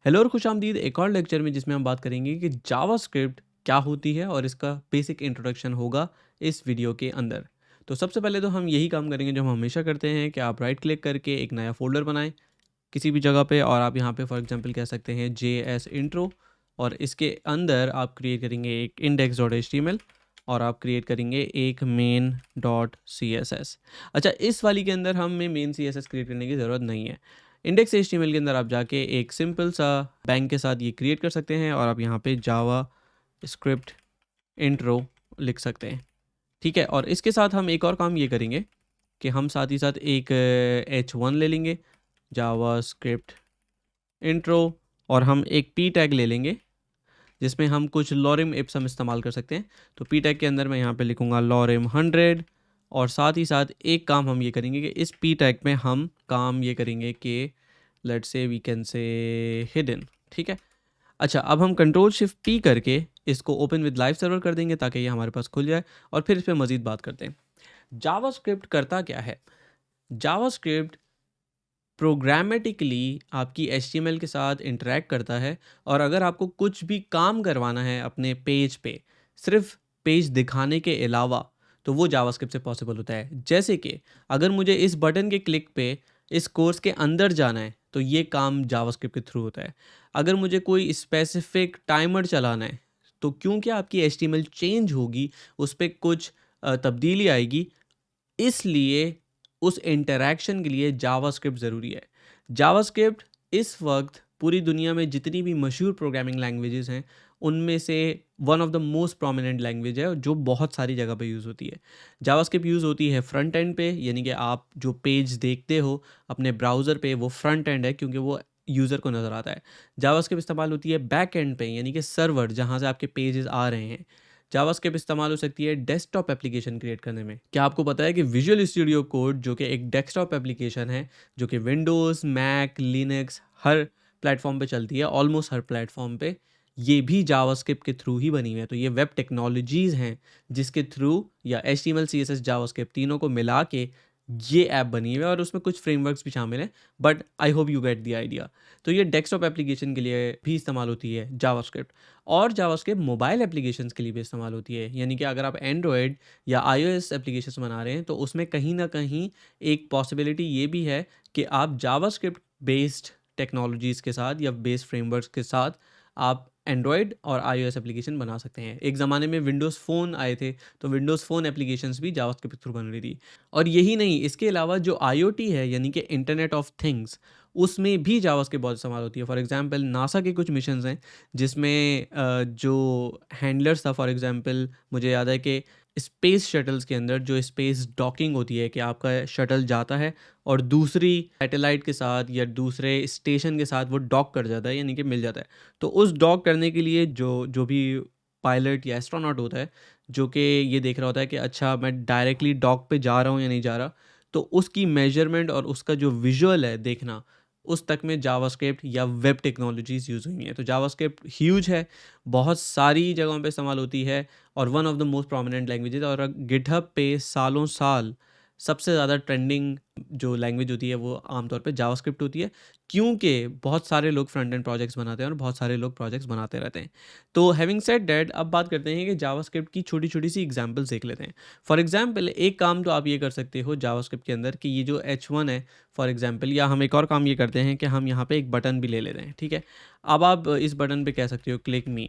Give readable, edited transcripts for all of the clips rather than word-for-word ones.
Hello और खुशामदीद एक और लेक्चर में जिसमें हम बात करेंगे कि जावास्क्रिप्ट क्या होती है और इसका बेसिक इंट्रोडक्शन होगा इस वीडियो के अंदर। तो सबसे पहले तो हम यही काम करेंगे जो हम हमेशा करते हैं कि आप राइट क्लिक करके एक नया फ़ोल्डर बनाएं किसी भी जगह पे, और आप यहाँ पे फॉर एग्जांपल कह सकते हैं JS इंट्रो, और इसके अंदर आप क्रिएट करेंगे एक index.html और आप क्रिएट करेंगे एक main.css। अच्छा, इस वाली के अंदर हमें मेन CSS क्रिएट करने की ज़रूरत नहीं है। इंडेक्स HTML के अंदर आप जाके एक सिंपल सा बैंक के साथ ये क्रिएट कर सकते हैं और आप यहाँ पे जावा स्क्रिप्ट इंट्रो लिख सकते हैं। ठीक है, और इसके साथ हम एक और काम ये करेंगे कि हम साथ ही साथ एक H1 ले लेंगे, जावा स्क्रिप्ट इंट्रो, और हम एक P टैग ले लेंगे जिसमें हम कुछ लॉरिम इप्सम इस्तेमाल कर सकते हैं। तो P टैग के अंदर मैं यहाँ पे लिखूँगा लॉरिम 100, और साथ ही साथ एक काम हम ये करेंगे कि इस P टैग में हम काम ये करेंगे कि let's say we can say hidden. ठीक है, अच्छा, अब हम कंट्रोल शिफ्ट P करके इसको ओपन विद लाइव सर्वर कर देंगे ताकि ये हमारे पास खुल जाए, और फिर इस पर मज़ीद बात करते हैं। जावास्क्रिप्ट करता क्या है? जावास्क्रिप्ट प्रोग्रामेटिकली आपकी HTML के साथ इंटरेक्ट करता है, और अगर आपको कुछ भी काम करवाना है अपने पेज पे, सिर्फ पेज दिखाने के अलावा, तो वो जावास्क्रिप्ट से पॉसिबल होता है। जैसे कि अगर मुझे इस बटन के क्लिक पे इस कोर्स के अंदर जाना है तो ये काम जावास्क्रिप्ट के थ्रू होता है। अगर मुझे कोई स्पेसिफिक टाइमर चलाना है तो क्योंकि आपकी HTML चेंज होगी, उस पर कुछ तब्दीली आएगी, इसलिए उस इंटरैक्शन के लिए जावास्क्रिप्ट ज़रूरी है। जावास्क्रिप्ट इस वक्त पूरी दुनिया में जितनी भी मशहूर प्रोग्रामिंग लैंग्वेजेस हैं उनमें से one of the most prominent language है, और जो बहुत सारी जगह पे यूज़ होती है। जावास्क्रिप्ट यूज़ होती है फ्रंट एंड पे, यानी कि आप जो पेज देखते हो अपने ब्राउज़र पे वो फ्रंट एंड है क्योंकि वो यूज़र को नज़र आता है। जावास्क्रिप्ट इस्तेमाल होती है बैक एंड पे, यानी कि सर्वर जहाँ से आपके पेजेस आ रहे हैं। जावास्क्रिप्ट इस्तेमाल हो सकती है डेस्कटॉप एप्लीकेशन क्रिएट करने में। क्या आपको पता है कि विजुअल स्टूडियो कोड जो कि एक डेस्कटॉप एप्लीकेशन है, जो कि विंडोज़, मैक, लिनक्स हर प्लेटफॉर्म पे चलती है, ऑलमोस्ट हर प्लेटफॉर्म पे, ये भी जावास्क्रिप्ट के थ्रू ही बनी हुई है। तो ये वेब टेक्नोलॉजीज़ हैं जिसके थ्रू, या HTML CSS जावास्क्रिप्ट तीनों को मिला के ये ऐप बनी हुई है, और उसमें कुछ फ्रेमवर्क्स भी शामिल हैं, but I hope you get the idea. तो ये डेस्कटॉप एप्लीकेशन के लिए भी इस्तेमाल होती है जावास्क्रिप्ट, और जावास्क्रिप्ट मोबाइल एप्लीकेशंस के लिए भी इस्तेमाल होती है। यानी कि अगर आप एंड्रॉयड या iOS एप्लीकेशंस बना रहे हैं तो उसमें कहीं ना कहीं एक पॉसिबिलिटी ये भी है कि आप जावास्क्रिप्ट बेस्ड टेक्नोलॉजीज़ के साथ या बेस्ड फ्रेमवर्क्स के साथ आप एंड्रॉयड और iOS एप्लीकेशन बना सकते हैं। एक ज़माने में विंडोज़ फ़ोन आए थे तो विंडोज़ फ़ोन एप्लीकेशंस भी जावास्क्रिप्ट के थ्रू बन रही थी। और यही नहीं, इसके अलावा जो IoT है यानी कि इंटरनेट ऑफ थिंग्स, उसमें भी जावास्क्रिप्ट बहुत इस्तेमाल होती है। फॉर एग्जांपल नासा के कुछ मिशंस हैं जिसमें जो हैंडलर्स था, फॉर एग्जांपल मुझे याद है कि स्पेस शटल्स के अंदर जो स्पेस डॉकिंग होती है कि आपका शटल जाता है और दूसरी सैटेलाइट के साथ या दूसरे स्टेशन के साथ वो डॉक कर जाता है, यानी कि मिल जाता है। तो उस डॉक करने के लिए जो जो भी पायलट या एस्ट्रोनॉट होता है, जो कि ये देख रहा होता है कि अच्छा मैं डायरेक्टली डॉक पे जा रहा हूँ या नहीं जा रहा, तो उसकी मेजरमेंट और उसका जो विजुअल है देखना, उस तक में जावास्क्रिप्ट या वेब टेक्नोलॉजीज़ यूज़ हुई हैं। तो जावास्क्रिप्ट ह्यूज है, बहुत सारी जगहों पे इस्तेमाल होती है, और one of the most prominent languages. और गिटहब पे सालों साल सबसे ज़्यादा ट्रेंडिंग जो लैंग्वेज होती है वो आमतौर पे जावास्क्रिप्ट होती है, क्योंकि बहुत सारे लोग फ्रंट एंड प्रोजेक्ट्स बनाते हैं और बहुत सारे लोग प्रोजेक्ट्स बनाते रहते हैं। तो हैविंग सेड दैट, अब बात करते हैं कि जावास्क्रिप्ट की छोटी छोटी सी एग्जांपल्स देख लेते हैं। फॉर एग्जांपल एक काम तो आप ये कर सकते हो जावास्क्रिप्ट के अंदर कि ये जो H1 है फॉर एग्जांपल, या हम एक और काम ये करते हैं कि हम यहाँ पे एक बटन भी ले लेते हैं। ठीक है, अब आप इस बटन पे कह सकते हो क्लिक मी।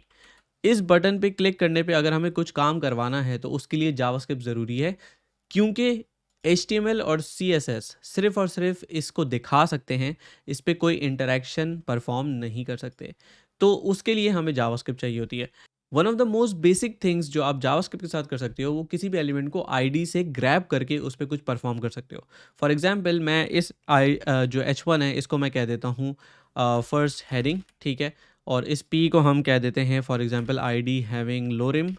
इस बटन पे क्लिक करने पे अगर हमें कुछ काम करवाना है तो उसके लिए जावास्क्रिप्ट ज़रूरी है, क्योंकि HTML और CSS सिर्फ़ और सिर्फ़ इसको दिखा सकते हैं, इस पे कोई इंटरैक्शन परफ़ॉर्म नहीं कर सकते। तो उसके लिए हमें जावास्क्रिप्ट चाहिए होती है। One of the most basic things जो आप जावास्क्रिप्ट के साथ कर सकते हो, वो किसी भी एलिमेंट को आईडी से ग्रैब करके उस पे कुछ परफ़ॉर्म कर सकते हो। फॉर एग्ज़ाम्पल मैं इस जो H1 है इसको मैं कह देता हूँ फर्स्ट हेडिंग, ठीक है? और इस P को हम कह देते हैं for example ID having lorem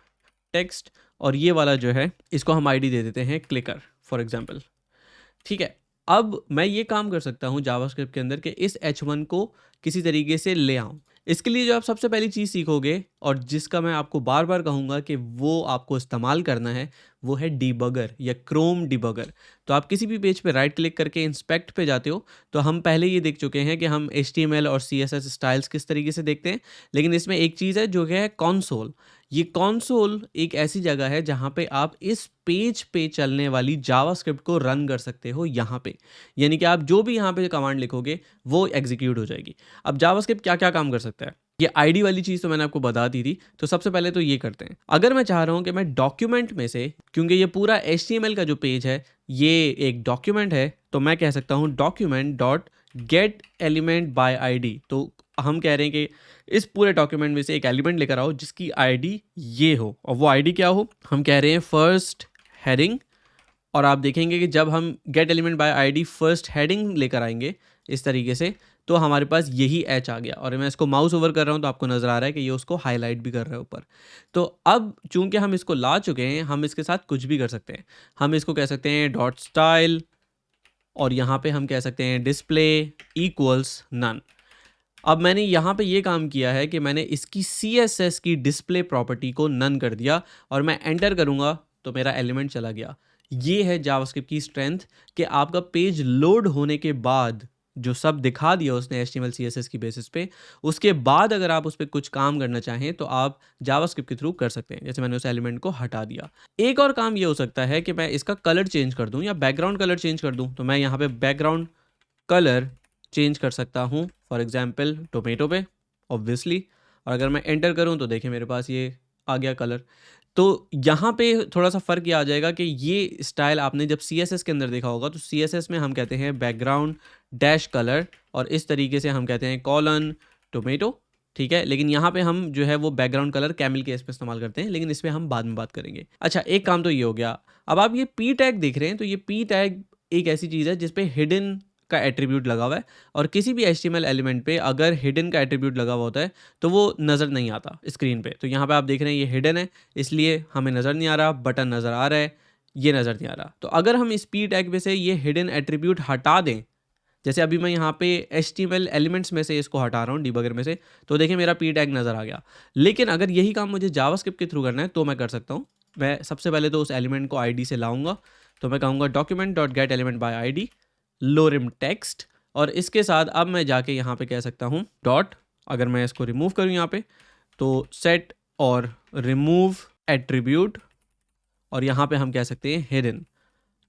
text, और ये वाला जो है इसको हम आईडी दे देते हैं क्लिकर फॉर एग्जांपल। ठीक है, अब मैं ये काम कर सकता हूँ जावास्क्रिप्ट के अंदर कि इस H1 को किसी तरीके से ले आऊँ। इसके लिए जो आप सबसे पहली चीज़ सीखोगे और जिसका मैं आपको बार-बार कहूँगा कि वो आपको इस्तेमाल करना है, वो है डिबगर या क्रोम डिबगर। तो आप किसी भी पेज पे राइट क्लिक करके इंस्पेक्ट पे जाते हो, तो हम पहले ये देख चुके हैं कि हम एचटीएमएल और सीएसएस स्टाइल्स किस तरीके से देखते हैं, लेकिन इसमें एक चीज़ है जो कि है कंसोल। ये कंसोल एक ऐसी जगह है जहाँ पे आप इस पेज पे चलने वाली जावास्क्रिप्ट को रन कर सकते हो यहाँ पे। यानी कि आप जो भी यहाँ पे कमांड लिखोगे, वो एग्ज़ीक्यूट हो जाएगी। अब जावास्क्रिप्ट क्या-क्या काम कर सकता है? ये आईडी वाली चीज़ तो मैंने आपको बता दी थी, तो सबसे पहले तो ये करते हैं। अगर मैं चाह रहा हूँ कि मैं डॉक्यूमेंट में से, क्योंकि ये पूरा एचटीएमएल का जो पेज है, ये एक डॉक्यूमेंट है, तो मैं कह सकता हूँ document dot get element by ID. तो हम कह रहे हैं कि इस पूरे डॉक्यूमेंट में से एक एलिमेंट लेकर आओ जिसकी आईडी ये हो, और वो आईडी क्या हो? हम कह रहे हैं फर्स्ट हेडिंग। और आप देखेंगे कि जब हम gate element by ID first heading लेकर आएंगे इस तरीके से, तो हमारे पास यही एच आ गया। और मैं इसको माउस ओवर कर रहा हूँ तो आपको नज़र आ रहा है कि ये उसको हाईलाइट भी कर रहा है ऊपर। तो अब चूंकि हम इसको ला चुके हैं, हम इसके साथ कुछ भी कर सकते हैं। हम इसको कह सकते हैं डॉट स्टाइल, और यहाँ पे हम कह सकते हैं डिस्प्ले इक्वल्स नन। अब मैंने यहाँ पे ये काम किया है कि मैंने इसकी CSS की डिस्प्ले प्रॉपर्टी को नन कर दिया, और मैं एंटर करूँगा तो मेरा एलिमेंट चला गया। ये है जावास्क्रिप्ट की स्ट्रेंथ कि आपका पेज लोड होने के बाद जो सब दिखा दिया उसने HTML CSS की बेसिस पे, उसके बाद अगर आप उस पर कुछ काम करना चाहें तो आप जावास्क्रिप्ट के थ्रू कर सकते हैं। जैसे मैंने उस एलिमेंट को हटा दिया। एक और काम ये हो सकता है कि मैं इसका कलर चेंज कर दूं या बैकग्राउंड कलर चेंज कर दूं। तो मैं यहाँ पे बैकग्राउंड कलर चेंज कर सकता हूँ, फॉर एग्जांपल टोमेटो पे ऑब्वियसली। और अगर मैं एंटर करूँ तो देखिए मेरे पास ये आ गया कलर। तो यहाँ पे थोड़ा सा फ़र्क ये आ जाएगा कि ये स्टाइल आपने जब CSS के अंदर देखा होगा, तो CSS में हम कहते हैं बैकग्राउंड डैश कलर, और इस तरीके से हम कहते हैं कॉलन टोमेटो, ठीक है। लेकिन यहाँ पे हम जो है वो बैकग्राउंड कलर कैमल केस पे इस्तेमाल करते हैं, लेकिन इस पर हम बाद में बात करेंगे। अच्छा, एक काम तो ये हो गया। अब आप ये पी टैग देख रहे हैं, तो ये पी टैग एक ऐसी चीज़ है जिसपे हिडन का एट्रीब्यूट लगा हुआ है, और किसी भी HTML एलिमेंट पे अगर हिडन का एट्रीब्यूट लगा हुआ होता है तो वो नज़र नहीं आता स्क्रीन पे। तो यहाँ पे आप देख रहे हैं ये हिडन है, इसलिए हमें नज़र नहीं आ रहा। बटन नज़र आ रहा है, ये नज़र नहीं आ रहा। तो अगर हम इस पी टैग में से ये हिडन एट्रीब्यूट हटा दें, जैसे अभी मैं यहाँ पे HTML एलिमेंट्स में से इसको हटा रहा हूँ डिबगर में से, तो देखिए मेरा पी टैग नज़र आ गया। लेकिन अगर यही काम मुझे जावास्क्रिप्ट के थ्रू करना है तो मैं कर सकता हूँ। मैं सबसे पहले तो उस एलिमेंट को आईडी से लाऊंगा, तो मैं कहूँगा document dot get element by ID lorem text, और इसके साथ अब मैं जाके यहाँ पे कह सकता हूँ डॉट, अगर मैं इसको रिमूव करूँ यहाँ पे, तो सेट और रिमूव एट्रीब्यूट, और यहाँ पे हम कह सकते हैं हिडन,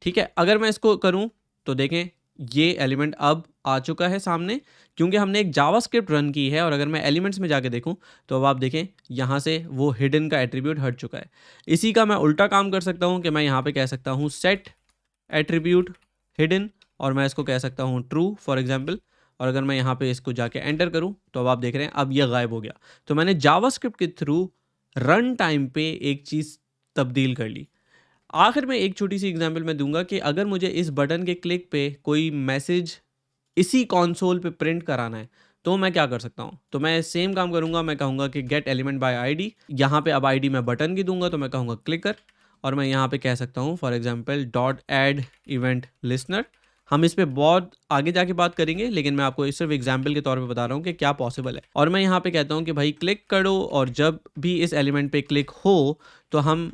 ठीक है। अगर मैं इसको करूँ तो देखें ये एलिमेंट अब आ चुका है सामने, क्योंकि हमने एक जावास्क्रिप्ट रन की है। और अगर मैं एलिमेंट्स में जाके देखूं तो अब आप देखें यहाँ से वो हिडन का एट्रीब्यूट हट चुका है। इसी का मैं उल्टा काम कर सकता हूँ कि मैं यहाँ पे कह सकता हूँ सेट एट्रीब्यूट हिडन, और मैं इसको कह सकता हूँ ट्रू फॉर एग्जांपल। और अगर मैं यहाँ पे इसको जाके एंटर करूँ तो अब आप देख रहे हैं अब ये गायब हो गया। तो मैंने जावास्क्रिप्ट के थ्रू रन टाइम पे एक चीज़ तब्दील कर ली। आखिर में एक छोटी सी एग्जांपल मैं दूंगा कि अगर मुझे इस बटन के क्लिक पे कोई मैसेज इसी कंसोल पे प्रिंट कराना है तो मैं क्या कर सकता हूँ। तो मैं सेम काम करूँगा, मैं कहूँगा कि गेट एलिमेंट बाय आईडी। यहाँ पे अब आईडी मैं बटन की दूंगा, तो मैं कहूँगा क्लिकर, और मैं यहाँ पे कह सकता हूँ for example dot add event listener. हम इस पे बहुत आगे जाके बात करेंगे, लेकिन मैं आपको सिर्फ एग्जाम्पल के तौर पे बता रहा हूँ कि क्या पॉसिबल है। और मैं यहाँ पे कहता हूँ कि भाई क्लिक करो, और जब भी इस एलिमेंट पे क्लिक हो तो हम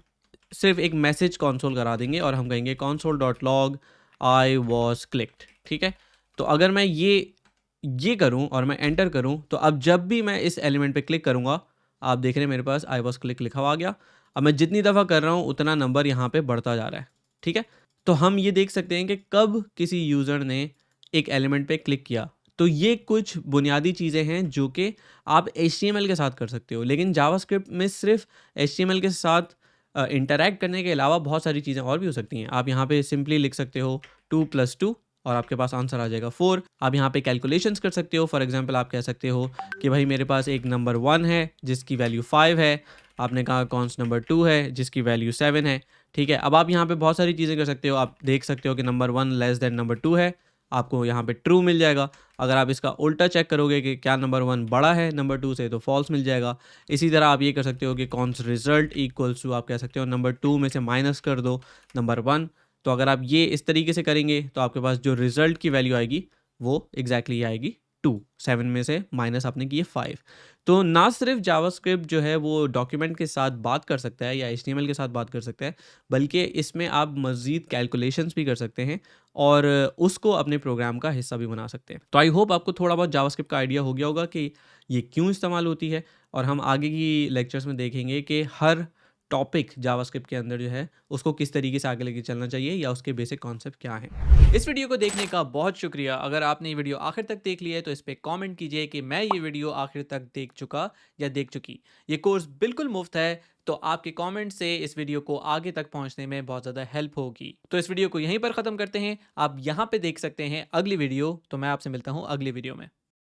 सिर्फ एक मैसेज कंसोल करा देंगे, और हम कहेंगे console.log आई वॉज क्लिक्ड, ठीक है। तो अगर मैं ये करूं और मैं एंटर करूं, तो अब जब भी मैं इस एलिमेंट पे क्लिक करूंगा, आप देख रहे हैं मेरे पास आई वॉज क्लिक लिखा हुआ आ गया। अब मैं जितनी दफ़ा कर रहा हूं उतना नंबर यहाँ पे बढ़ता जा रहा है, ठीक है। तो हम ये देख सकते हैं कि कब किसी यूज़र ने एक एलिमेंट पे क्लिक किया। तो ये कुछ बुनियादी चीज़ें हैं जो कि आप HTML के साथ कर सकते हो, लेकिन जावास्क्रिप्ट में सिर्फ HTML के साथ इंटरैक्ट करने के अलावा बहुत सारी चीज़ें और भी हो सकती हैं। आप यहाँ पे सिंपली लिख सकते हो 2 + 2 और आपके पास आंसर आ जाएगा 4। आप यहाँ पे कैलकुलेशंस कर सकते हो। फॉर एग्जांपल आप कह सकते हो कि भाई मेरे पास एक नंबर 1 है जिसकी वैल्यू 5 है, आपने कहा कौन सा नंबर 2 है जिसकी वैल्यू 7 है, ठीक है। अब आप यहाँ पे बहुत सारी चीज़ें कर सकते हो। आप देख सकते हो कि नंबर 1 लेस देन नंबर 2 है, आपको यहाँ पे ट्रू मिल जाएगा। अगर आप इसका उल्टा चेक करोगे कि क्या नंबर 1 बड़ा है नंबर 2 से, तो फॉल्स मिल जाएगा। इसी तरह आप ये कर सकते हो कि कौन सा रिजल्ट इक्वल्स टू, आप कह सकते हो नंबर 2 में से माइनस कर दो नंबर 1। तो अगर आप ये इस तरीके से करेंगे तो आपके पास जो रिजल्ट की वैल्यू आएगी वो एग्जैक्टली आएगी 2, 7 में से माइनस आपने किए 5। तो ना सिर्फ जावास्क्रिप्ट जो है वो डॉक्यूमेंट के साथ बात कर सकता है या एचटीएमएल के साथ बात कर सकता है, बल्कि इसमें आप मज़ीद कैलकुलेशंस भी कर सकते हैं और उसको अपने प्रोग्राम का हिस्सा भी बना सकते हैं। तो आई होप आपको थोड़ा बहुत जावास्क्रिप्ट का आइडिया हो गया होगा कि ये क्यों इस्तेमाल होती है, और हम आगे की लेक्चर्स में देखेंगे कि हर टॉपिक जावास्क्रिप्ट के अंदर जो है उसको किस तरीके से आगे लेके चलना चाहिए या उसके बेसिक कॉन्सेप्ट क्या हैं। इस वीडियो को देखने का बहुत शुक्रिया। अगर आपने ये वीडियो आखिर तक देख लिया है तो इस पे कमेंट कीजिए कि मैं ये वीडियो आखिर तक देख चुका या देख चुकी। ये कोर्स बिल्कुल मुफ्त है, तो आपके कमेंट से इस वीडियो को आगे तक पहुंचने में बहुत ज़्यादा हेल्प होगी। तो इस वीडियो को यहीं पर ख़त्म करते हैं। आप यहाँ पे देख सकते हैं अगली वीडियो। तो मैं आपसे मिलता हूँ अगली वीडियो में।